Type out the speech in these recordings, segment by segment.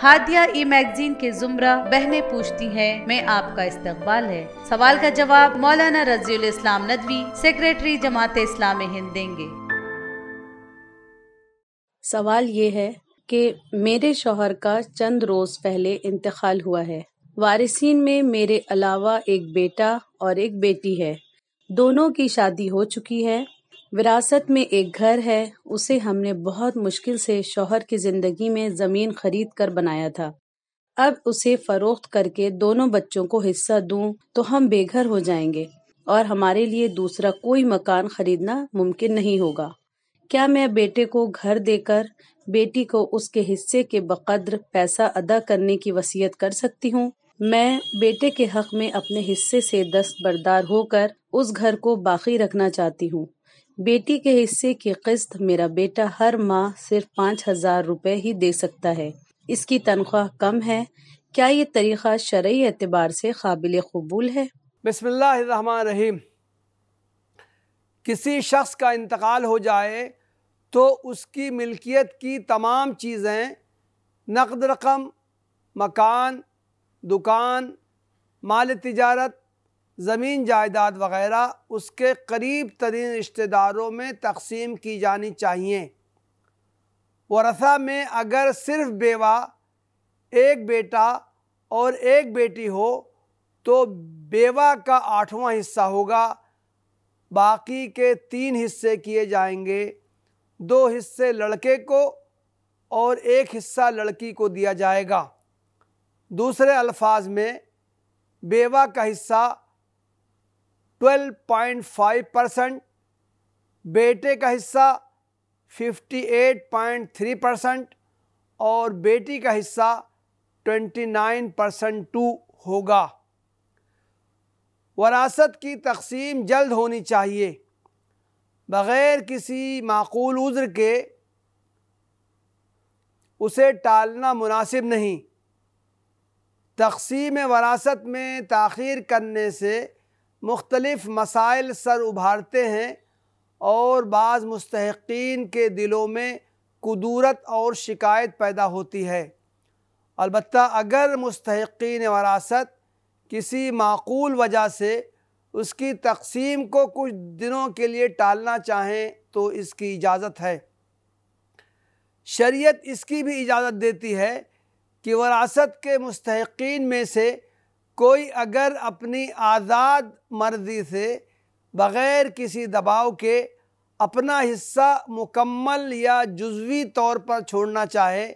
ہادیہ ای magazine کے زمرہ بہنیں پوچھتی ہیں میں آپ کا استقبال ہے۔ سوال کا جواب مولانا رضی الاسلام ندوی، سیکریٹری جماعت اسلامی ہند دیں گے۔ سوال یہ ہے کہ میرے شوہر کا چند روز پہلے انتقال ہوا ہے۔ وارثین میں میرے علاوہ ایک بیٹا اور ایک بیٹی ہے۔ دونوں کی شادی ہو چکی ہے۔ وراثت میں ایک گھر ہے، اسے ہم نے بہت مشکل سے شوہر کی زندگی میں زمین خرید کر بنایا تھا۔ اب اسے فروخت کر کے دونوں بچوں کو حصہ دوں تو ہم بے گھر ہو جائیں گے اور ہمارے لیے دوسرا کوئی مکان خریدنا ممکن نہیں ہوگا۔ کیا میں بیٹے کو گھر دے کر بیٹی کو اس کے حصے کے بقدر پیسہ ادا کرنے کی وصیت کر سکتی ہوں؟ میں بیٹے کے حق میں اپنے حصے سے دستبردار ہو کر اس گھر کو باقی رکھنا چاہتی ہوں۔ بیٹی کے حصے کی قسط میرا بیٹا ہر ماہ صرف 5,000 روپے ہی دے سکتا ہے۔ اس کی تنخواہ کم ہے۔ کیا یہ طریقہ شرعی اعتبار سے قابل قبول ہے؟ بسم اللہ الرحمن الرحیم۔ کسی شخص کا انتقال ہو جائے تو اس کی ملکیت کی تمام چیزیں، نقد رقم، مکان، دکان، مال تجارت، زمین جائیداد وغیرہ اس کے قریب ترین رشتہ داروں میں تقسیم کی جانی چاہیے۔ ورثہ میں اگر صرف بیوہ، ایک بیٹا اور ایک بیٹی ہو تو بیوہ کا 8واں حصہ ہوگا، باقی کے 3 حصے کیے جائیں گے۔ 2 حصے لڑکے کو اور 1 حصہ لڑکی کو دیا جائے گا۔ دوسرے الفاظ میں بیوہ کا حصہ 12.5%، بیٹے کا حصہ 58.3% اور بیٹی کا حصہ 29.2 ہوگا۔ وراثت کی تقسیم جلد ہونی چاہیے، بغیر کسی معقول عذر کے اسے ٹالنا مناسب نہیں۔ تقسیم وراثت میں تاخیر کرنے سے مختلف مسائل سر ابھارتے ہیں اور بعض مستحقین کے دلوں میں کدورت اور شکایت پیدا ہوتی ہے۔ البتہ اگر مستحقین وراثت کسی معقول وجہ سے اس کی تقسیم کو کچھ دنوں کے لیے ٹالنا چاہیں تو اس کی اجازت ہے۔ شریعت اس کی بھی اجازت دیتی ہے کہ وراثت کے مستحقین میں سے کوئی اگر اپنی آزاد مرضی سے بغیر کسی دباؤ کے اپنا حصہ مکمل یا جزوی طور پر چھوڑنا چاہے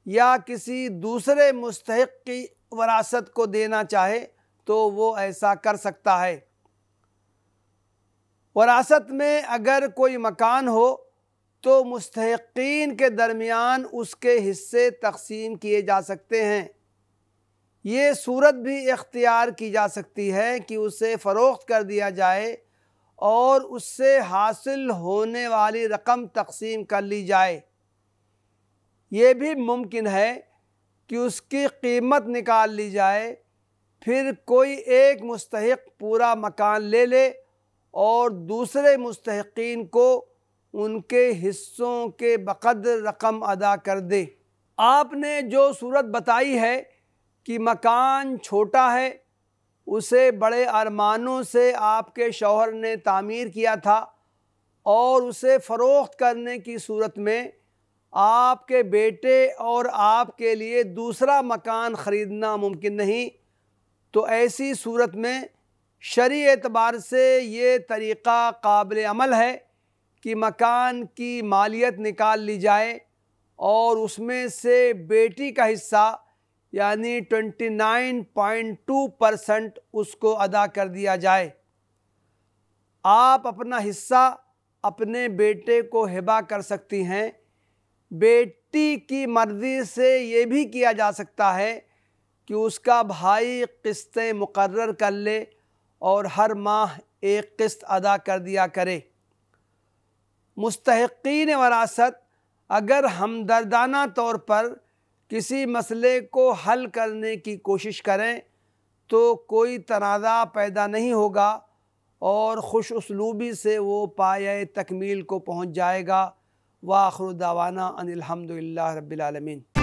یا کسی دوسرے مستحق کی وراثت کو دینا چاہے تو وہ ایسا کر سکتا ہے۔ وراثت میں اگر کوئی مکان ہو تو مستحقین کے درمیان اس کے حصے تقسیم کیے جا سکتے ہیں۔ یہ صورت بھی اختیار کی جا سکتی ہے کہ اسے فروخت کر دیا جائے اور اس سے حاصل ہونے والی رقم تقسیم کر لی جائے۔ یہ بھی ممکن ہے کہ اس کی قیمت نکال لی جائے، پھر کوئی ایک مستحق پورا مکان لے لے اور دوسرے مستحقین کو ان کے حصوں کے بقدر رقم ادا کر دے۔ آپ نے جو صورت بتائی ہے کہ مکان چھوٹا ہے، اسے بڑے ارمانوں سے آپ کے شوہر نے تعمیر کیا تھا اور اسے فروخت کرنے کی صورت میں آپ کے بیٹے اور آپ کے لیے دوسرا مکان خریدنا ممکن نہیں، تو ایسی صورت میں شرعی اعتبار سے یہ طریقہ قابل عمل ہے کہ مکان کی مالیت نکال لی جائے اور اس میں سے بیٹی کا حصہ یعنی 29.2% اس کو ادا کر دیا جائے۔ آپ اپنا حصہ اپنے بیٹے کو ہبہ کر سکتی ہیں۔ بیٹی کی مرضی سے یہ بھی کیا جا سکتا ہے کہ اس کا بھائی قسطیں مقرر کر لے اور ہر ماہ ایک قسط ادا کر دیا کرے۔ مستحقین وراثت اگر ہمدردانہ طور پر کسی مسئلے کو حل کرنے کی کوشش کریں تو کوئی تنازع پیدا نہیں ہوگا اور خوش اسلوبی سے وہ پایۂ تکمیل کو پہنچ جائے گا۔ وآخر دعوانا ان الحمد للہ رب العالمین۔